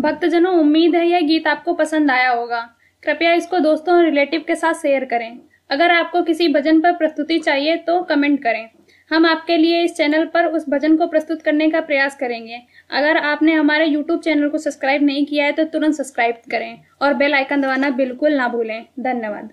भक्तजनों, उम्मीद है यह गीत आपको पसंद आया होगा। कृपया इसको दोस्तों और रिलेटिव के साथ शेयर करें। अगर आपको किसी भजन पर प्रस्तुति चाहिए तो कमेंट करें। हम आपके लिए इस चैनल पर उस भजन को प्रस्तुत करने का प्रयास करेंगे। अगर आपने हमारे YouTube चैनल को सब्सक्राइब नहीं किया है तो तुरंत सब्सक्राइब करें और बेल आइकन दबाना बिल्कुल ना भूलें। धन्यवाद।